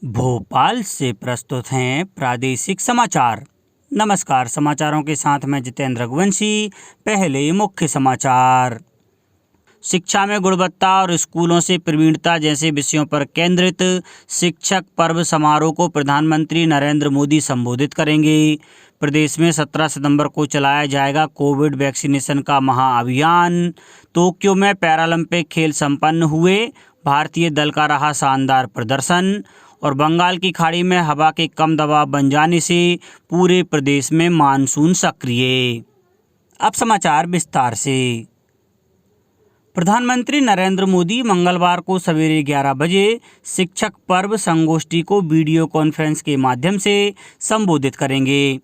भोपाल से प्रस्तुत हैं प्रादेशिक समाचार। नमस्कार, समाचारों के साथ मैं जितेंद्र रघुवंशी। पहले मुख्य समाचार। शिक्षा में गुणवत्ता और स्कूलों से प्रवीणता जैसे विषयों पर केंद्रित शिक्षक पर्व समारोह को प्रधानमंत्री नरेंद्र मोदी संबोधित करेंगे। प्रदेश में 17 सितंबर को चलाया जाएगा कोविड वैक्सीनेशन का महाअभियान। टोक्यो में पैरालंपिक खेल संपन्न हुए, भारतीय दल का रहा शानदार प्रदर्शन। और बंगाल की खाड़ी में हवा के कम दबाव बन जाने से पूरे प्रदेश में मानसून सक्रिय। अब समाचार विस्तार से। प्रधानमंत्री नरेंद्र मोदी मंगलवार को सवेरे 11 बजे शिक्षक पर्व संगोष्ठी को वीडियो कॉन्फ्रेंस के माध्यम से संबोधित करेंगे।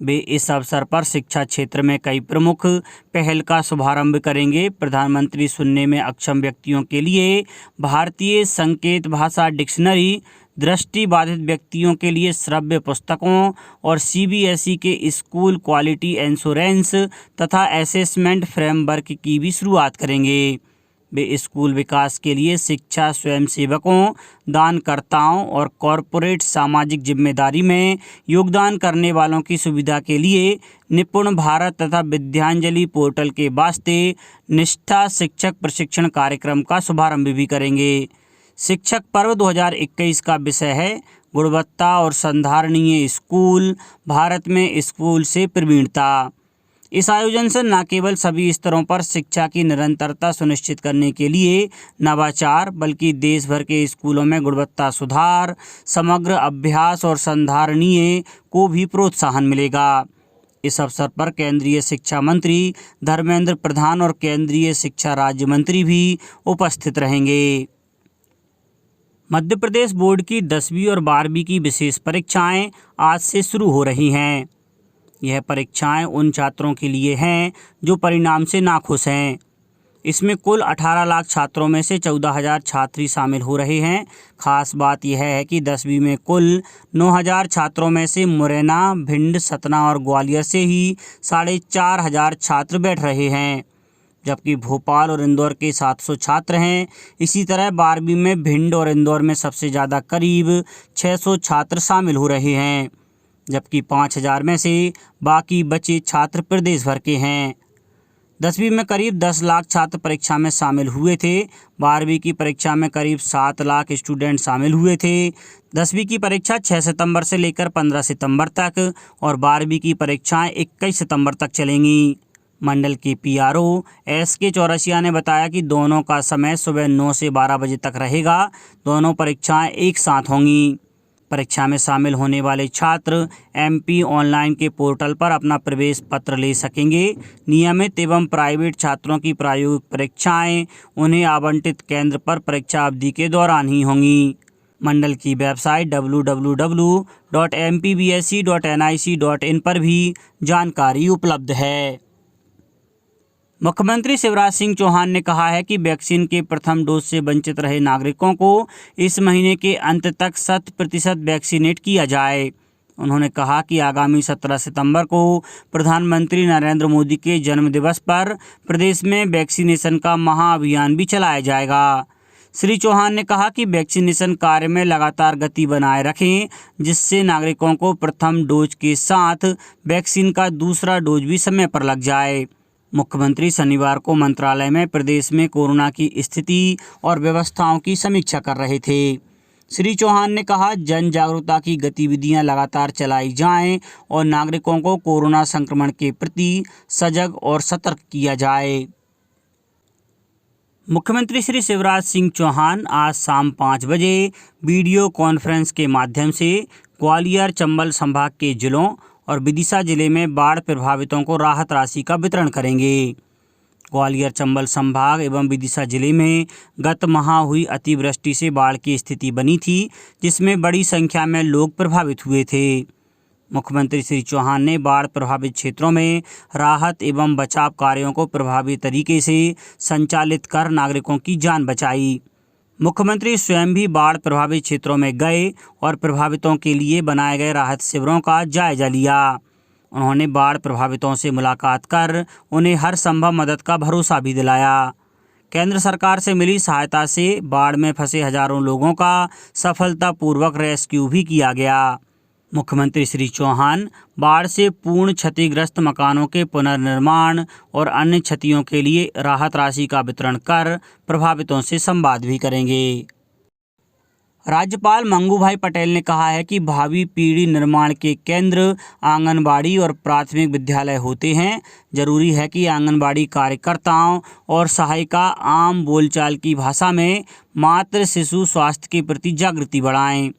वे इस अवसर पर शिक्षा क्षेत्र में कई प्रमुख पहल का शुभारंभ करेंगे। प्रधानमंत्री सुनने में अक्षम व्यक्तियों के लिए भारतीय संकेत भाषा डिक्शनरी, दृष्टिबाधित व्यक्तियों के लिए श्रव्य पुस्तकों और सीबीएसई के स्कूल क्वालिटी एश्योरेंस तथा असेसमेंट फ्रेमवर्क की भी शुरुआत करेंगे। वे स्कूल विकास के लिए शिक्षा स्वयंसेवकों, दानकर्ताओं और कॉरपोरेट सामाजिक जिम्मेदारी में योगदान करने वालों की सुविधा के लिए निपुण भारत तथा विद्यांजलि पोर्टल के वास्ते निष्ठा शिक्षक प्रशिक्षण कार्यक्रम का शुभारंभ भी करेंगे। शिक्षक पर्व 2021 का विषय है गुणवत्ता और संधारणीय स्कूल, भारत में स्कूल से प्रवीणता। इस आयोजन से न केवल सभी स्तरों पर शिक्षा की निरंतरता सुनिश्चित करने के लिए नवाचार, बल्कि देश भर के स्कूलों में गुणवत्ता सुधार, समग्र अभ्यास और संधारणीय को भी प्रोत्साहन मिलेगा। इस अवसर पर केंद्रीय शिक्षा मंत्री धर्मेंद्र प्रधान और केंद्रीय शिक्षा राज्य मंत्री भी उपस्थित रहेंगे। मध्य प्रदेश बोर्ड की 10वीं और 12वीं की विशेष परीक्षाएं आज से शुरू हो रही हैं। यह परीक्षाएं उन छात्रों के लिए हैं जो परिणाम से नाखुश हैं। इसमें कुल 18 लाख छात्रों में से 14,000 छात्र ही शामिल हो रहे हैं। खास बात यह है कि 10वीं में कुल 9,000 छात्रों में से मुरैना, भिंड, सतना और ग्वालियर से ही 4,500 छात्र बैठ रहे हैं, जबकि भोपाल और इंदौर के 700 छात्र हैं। इसी तरह 12वीं में भिंड और इंदौर में सबसे ज़्यादा करीब 600 छात्र शामिल हो रहे हैं, जबकि 5,000 में से बाकी बचे छात्र प्रदेश भर के हैं। 10वीं में करीब 10 लाख छात्र परीक्षा में शामिल हुए थे। 12वीं की परीक्षा में करीब 7 लाख स्टूडेंट शामिल हुए थे। 10वीं की परीक्षा 6 सितंबर से लेकर 15 सितंबर तक और 12वीं की परीक्षाएं 21 सितंबर तक चलेंगी। मंडल के पीआरओ SK चौरसिया ने बताया कि दोनों का समय सुबह 9 से 12 बजे तक रहेगा। दोनों परीक्षाएं एक साथ होंगी। परीक्षा में शामिल होने वाले छात्र MP ऑनलाइन के पोर्टल पर अपना प्रवेश पत्र ले सकेंगे। नियमित एवं प्राइवेट छात्रों की प्रायोगिक परीक्षाएं उन्हें आवंटित केंद्र पर परीक्षा अवधि के दौरान ही होंगी। मंडल की वेबसाइट www.mpbse.nic.in पर भी जानकारी उपलब्ध है। मुख्यमंत्री शिवराज सिंह चौहान ने कहा है कि वैक्सीन के प्रथम डोज से वंचित रहे नागरिकों को इस महीने के अंत तक 100% वैक्सीनेट किया जाए। उन्होंने कहा कि आगामी 17 सितंबर को प्रधानमंत्री नरेंद्र मोदी के जन्मदिवस पर प्रदेश में वैक्सीनेशन का महाअभियान भी चलाया जाएगा। श्री चौहान ने कहा कि वैक्सीनेशन कार्य में लगातार गति बनाए रखें, जिससे नागरिकों को प्रथम डोज के साथ वैक्सीन का दूसरा डोज भी समय पर लग जाए। मुख्यमंत्री शनिवार को मंत्रालय में प्रदेश में कोरोना की स्थिति और व्यवस्थाओं की समीक्षा कर रहे थे। श्री चौहान ने कहा, जन जागरूकता की गतिविधियां लगातार चलाई जाएं और नागरिकों को कोरोना संक्रमण के प्रति सजग और सतर्क किया जाए। मुख्यमंत्री श्री शिवराज सिंह चौहान आज शाम 5 बजे वीडियो कॉन्फ्रेंस के माध्यम से ग्वालियर, चंबल संभाग के जिलों और विदिशा जिले में बाढ़ प्रभावितों को राहत राशि का वितरण करेंगे। ग्वालियर, चंबल संभाग एवं विदिशा जिले में गत माह हुई अतिवृष्टि से बाढ़ की स्थिति बनी थी, जिसमें बड़ी संख्या में लोग प्रभावित हुए थे। मुख्यमंत्री श्री चौहान ने बाढ़ प्रभावित क्षेत्रों में राहत एवं बचाव कार्यों को प्रभावी तरीके से संचालित कर नागरिकों की जान बचाई। मुख्यमंत्री स्वयं भी बाढ़ प्रभावित क्षेत्रों में गए और प्रभावितों के लिए बनाए गए राहत शिविरों का जायजा लिया। उन्होंने बाढ़ प्रभावितों से मुलाकात कर उन्हें हर संभव मदद का भरोसा भी दिलाया। केंद्र सरकार से मिली सहायता से बाढ़ में फंसे हजारों लोगों का सफलतापूर्वक रेस्क्यू भी किया गया। मुख्यमंत्री श्री चौहान बाढ़ से पूर्ण क्षतिग्रस्त मकानों के पुनर्निर्माण और अन्य क्षतियों के लिए राहत राशि का वितरण कर प्रभावितों से संवाद भी करेंगे। राज्यपाल मंगू भाई पटेल ने कहा है कि भावी पीढ़ी निर्माण के केंद्र आंगनबाड़ी और प्राथमिक विद्यालय होते हैं। जरूरी है कि आंगनबाड़ी कार्यकर्ताओं और सहायिका आम बोलचाल की भाषा में मातृ शिशु स्वास्थ्य के प्रति जागृति बढ़ाएं,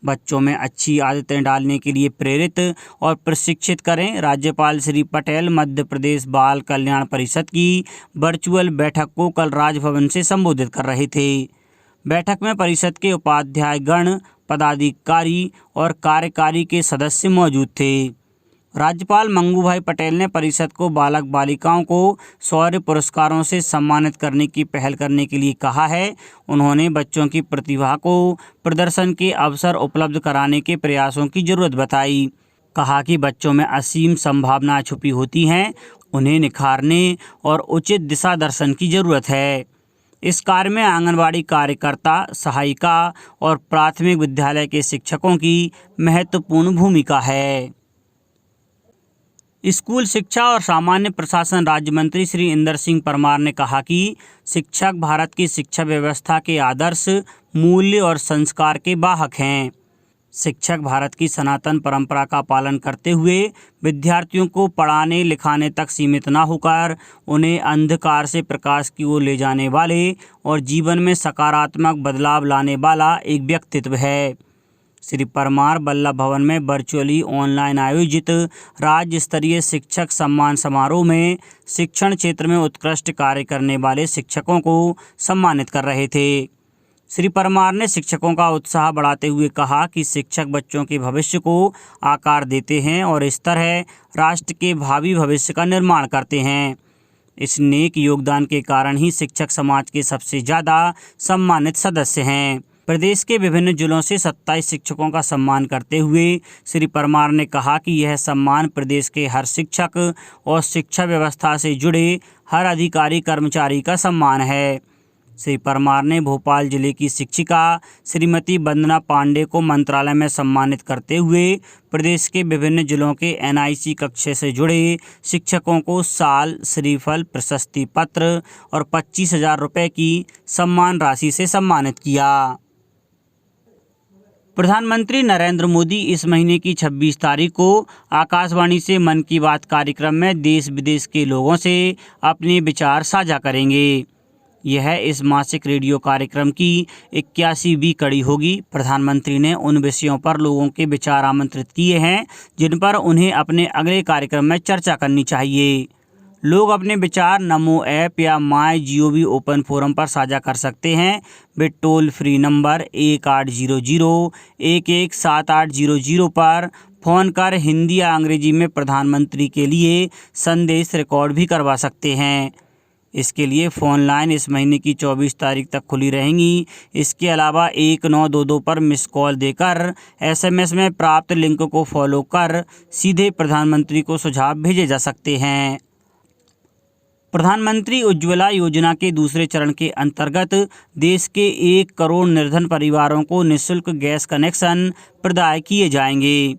बच्चों में अच्छी आदतें डालने के लिए प्रेरित और प्रशिक्षित करें। राज्यपाल श्री पटेल मध्य प्रदेश बाल कल्याण परिषद की वर्चुअल बैठक को कल राजभवन से संबोधित कर रहे थे। बैठक में परिषद के उपाध्यायगण, पदाधिकारी और कार्यकारी के सदस्य मौजूद थे। राज्यपाल मंगू भाई पटेल ने परिषद को बालक बालिकाओं को शौर्य पुरस्कारों से सम्मानित करने की पहल करने के लिए कहा है। उन्होंने बच्चों की प्रतिभा को प्रदर्शन के अवसर उपलब्ध कराने के प्रयासों की जरूरत बताई। कहा कि बच्चों में असीम संभावनाएं छुपी होती हैं, उन्हें निखारने और उचित दिशा दर्शन की जरूरत है। इस कार्य में आंगनबाड़ी कार्यकर्ता, सहायिका और प्राथमिक विद्यालय के शिक्षकों की महत्वपूर्ण भूमिका है। स्कूल शिक्षा और सामान्य प्रशासन राज्य मंत्री श्री इंदर सिंह परमार ने कहा कि शिक्षक भारत की शिक्षा व्यवस्था के आदर्श, मूल्य और संस्कार के वाहक हैं। शिक्षक भारत की सनातन परंपरा का पालन करते हुए विद्यार्थियों को पढ़ाने लिखाने तक सीमित न होकर उन्हें अंधकार से प्रकाश की ओर ले जाने वाले और जीवन में सकारात्मक बदलाव लाने वाला एक व्यक्तित्व है। श्री परमार वल्लभ भवन में वर्चुअली ऑनलाइन आयोजित राज्य स्तरीय शिक्षक सम्मान समारोह में शिक्षण क्षेत्र में उत्कृष्ट कार्य करने वाले शिक्षकों को सम्मानित कर रहे थे। श्री परमार ने शिक्षकों का उत्साह बढ़ाते हुए कहा कि शिक्षक बच्चों के भविष्य को आकार देते हैं और इस तरह राष्ट्र के भावी भविष्य का निर्माण करते हैं। इस नेक योगदान के कारण ही शिक्षक समाज के सबसे ज़्यादा सम्मानित सदस्य हैं। प्रदेश के विभिन्न जिलों से 27 शिक्षकों का सम्मान करते हुए श्री परमार ने कहा कि यह सम्मान प्रदेश के हर शिक्षक और शिक्षा व्यवस्था से जुड़े हर अधिकारी कर्मचारी का सम्मान है। श्री परमार ने भोपाल जिले की शिक्षिका श्रीमती वंदना पांडे को मंत्रालय में सम्मानित करते हुए प्रदेश के विभिन्न जिलों के NIC कक्षा से जुड़े शिक्षकों को साल, श्रीफल, प्रशस्ति पत्र और 25,000 रुपये की सम्मान राशि से सम्मानित किया। प्रधानमंत्री नरेंद्र मोदी इस महीने की 26 तारीख को आकाशवाणी से मन की बात कार्यक्रम में देश विदेश के लोगों से अपने विचार साझा करेंगे। यह इस मासिक रेडियो कार्यक्रम की 81वीं कड़ी होगी। प्रधानमंत्री ने उन विषयों पर लोगों के विचार आमंत्रित किए हैं जिन पर उन्हें अपने अगले कार्यक्रम में चर्चा करनी चाहिए। लोग अपने विचार नमो ऐप या MyGov ओपन फोरम पर साझा कर सकते हैं। वे टोल फ्री नंबर 1800-117800 पर फ़ोन कर हिंदी या अंग्रेजी में प्रधानमंत्री के लिए संदेश रिकॉर्ड भी करवा सकते हैं। इसके लिए फ़ोन लाइन इस महीने की 24 तारीख तक खुली रहेंगी। इसके अलावा 1922 पर मिस कॉल देकर SMS में प्राप्त लिंक को फॉलो कर सीधे प्रधानमंत्री को सुझाव भेजे जा सकते हैं। प्रधानमंत्री उज्ज्वला योजना के दूसरे चरण के अंतर्गत देश के 1 करोड़ निर्धन परिवारों को निःशुल्क गैस कनेक्शन प्रदान किए जाएंगे।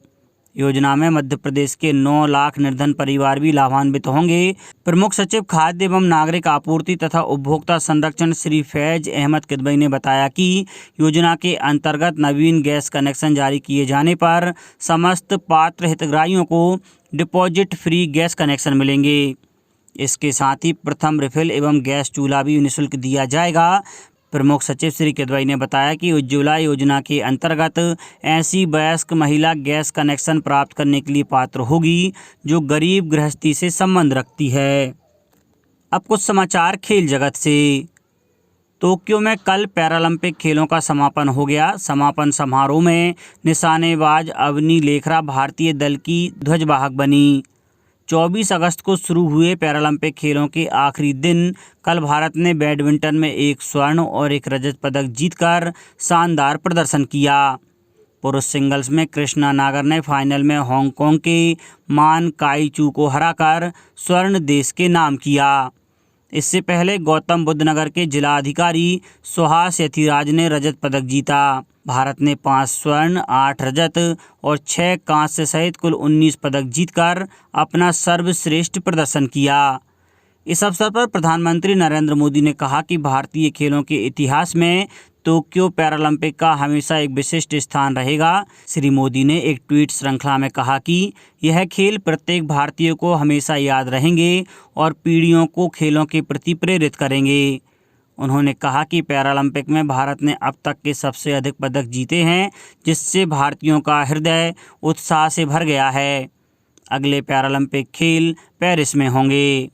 योजना में मध्य प्रदेश के 9 लाख निर्धन परिवार भी लाभान्वित होंगे। प्रमुख सचिव खाद्य एवं नागरिक आपूर्ति तथा उपभोक्ता संरक्षण श्री फैज अहमद किदवई ने बताया कि योजना के अंतर्गत नवीन गैस कनेक्शन जारी किए जाने पर समस्त पात्र हितग्राहियों को डिपॉजिट फ्री गैस कनेक्शन मिलेंगे। इसके साथ ही प्रथम रिफिल एवं गैस चूल्हा भी निःशुल्क दिया जाएगा। प्रमुख सचिव श्री किदवई ने बताया कि उज्ज्वला योजना के अंतर्गत ऐसी वयस्क महिला गैस कनेक्शन प्राप्त करने के लिए पात्र होगी जो गरीब गृहस्थी से संबंध रखती है। अब कुछ समाचार खेल जगत से। टोक्यो में कल पैरालंपिक खेलों का समापन हो गया। समापन समारोह में निशानेबाज अवनी लेखरा भारतीय दल की ध्वजवाहक बनी। 24 अगस्त को शुरू हुए पैरालंपिक खेलों के आखिरी दिन कल भारत ने बैडमिंटन में 1 स्वर्ण और 1 रजत पदक जीतकर शानदार प्रदर्शन किया। पुरुष सिंगल्स में कृष्णा नागर ने फाइनल में हांगकांग के मान काई चू को हराकर स्वर्ण देश के नाम किया। इससे पहले गौतम बुद्ध नगर के जिला अधिकारी सुहास यतिराज ने रजत पदक जीता। भारत ने 5 स्वर्ण, 8 रजत और 6 कांस्य सहित कुल 19 पदक जीतकर अपना सर्वश्रेष्ठ प्रदर्शन किया। इस अवसर पर प्रधानमंत्री नरेंद्र मोदी ने कहा कि भारतीय खेलों के इतिहास में टोक्यो पैरालंपिक का हमेशा एक विशिष्ट स्थान रहेगा। श्री मोदी ने एक ट्वीट श्रृंखला में कहा कि यह खेल प्रत्येक भारतीय को हमेशा याद रहेंगे और पीढ़ियों को खेलों के प्रति प्रेरित करेंगे। उन्होंने कहा कि पैरालंपिक में भारत ने अब तक के सबसे अधिक पदक जीते हैं, जिससे भारतीयों का हृदय उत्साह से भर गया है। अगले पैरालंपिक खेल पेरिस में होंगे।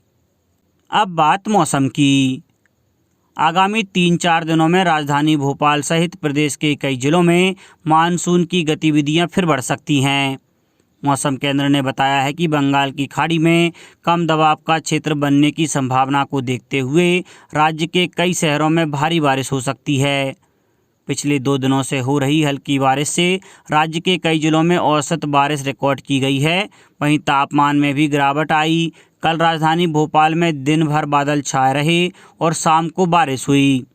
अब बात मौसम की। आगामी 3-4 दिनों में राजधानी भोपाल सहित प्रदेश के कई जिलों में मानसून की गतिविधियां फिर बढ़ सकती हैं। मौसम केंद्र ने बताया है कि बंगाल की खाड़ी में कम दबाव का क्षेत्र बनने की संभावना को देखते हुए राज्य के कई शहरों में भारी बारिश हो सकती है। पिछले 2 दिनों से हो रही हल्की बारिश से राज्य के कई जिलों में औसत बारिश रिकॉर्ड की गई है। वहीं तापमान में भी गिरावट आई। कल राजधानी भोपाल में दिन भर बादल छाए रहे और शाम को बारिश हुई।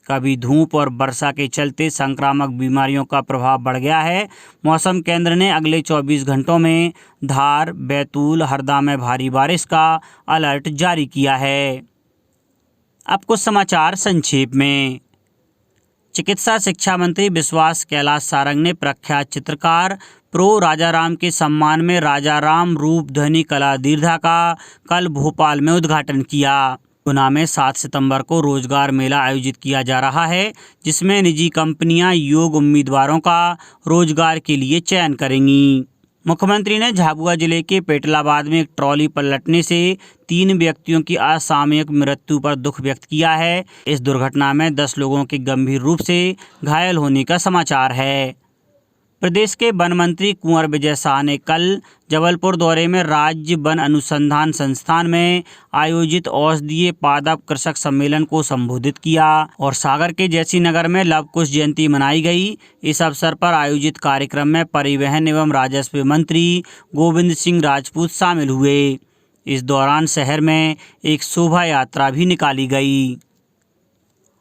कभी धूप और वर्षा के चलते संक्रामक बीमारियों का प्रभाव बढ़ गया है। मौसम केंद्र ने अगले 24 घंटों में धार, बैतूल, हरदा में भारी बारिश का अलर्ट जारी किया है। अब कुछ समाचार संक्षेप में। चिकित्सा शिक्षा मंत्री विश्वास कैलाश सारंग ने प्रख्यात चित्रकार प्रो राजाराम के सम्मान में राजाराम रूप ध्वनि कला दीर्घा का कल भोपाल में उद्घाटन किया। गुना में 7 सितंबर को रोजगार मेला आयोजित किया जा रहा है, जिसमें निजी कंपनियां योग उम्मीदवारों का रोजगार के लिए चयन करेंगी। मुख्यमंत्री ने झाबुआ जिले के पेटलाबाद में एक ट्रॉली पलटने से 3 व्यक्तियों की असामयिक मृत्यु पर दुख व्यक्त किया है। इस दुर्घटना में 10 लोगों के गंभीर रूप से घायल होने का समाचार है। प्रदेश के वन मंत्री कुंवर विजय शाह ने कल जबलपुर दौरे में राज्य वन अनुसंधान संस्थान में आयोजित औषधीय पादप कृषक सम्मेलन को संबोधित किया और सागर के जैसीनगर में लव कुश जयंती मनाई गई। इस अवसर पर आयोजित कार्यक्रम में परिवहन एवं राजस्व मंत्री गोविंद सिंह राजपूत शामिल हुए। इस दौरान शहर में एक शोभा यात्रा भी निकाली गई।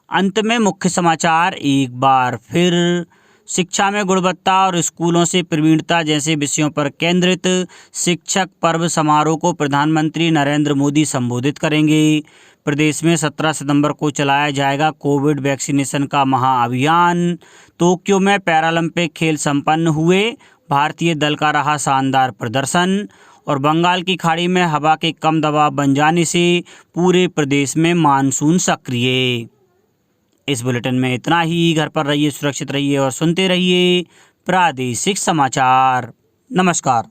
अंत में मुख्य समाचार एक बार फिर। शिक्षा में गुणवत्ता और स्कूलों से प्रवीणता जैसे विषयों पर केंद्रित शिक्षक पर्व समारोह को प्रधानमंत्री नरेंद्र मोदी संबोधित करेंगे। प्रदेश में 17 सितंबर को चलाया जाएगा कोविड वैक्सीनेशन का महाअभियान। टोक्यो में पैरालंपिक खेल संपन्न हुए। भारतीय दल का रहा शानदार प्रदर्शन। और बंगाल की खाड़ी में हवा के कम दबाव बन जाने से पूरे प्रदेश में मानसून सक्रिय। इस बुलेटिन में इतना ही। घर पर रहिए, सुरक्षित रहिए और सुनते रहिए प्रादेशिक समाचार। नमस्कार।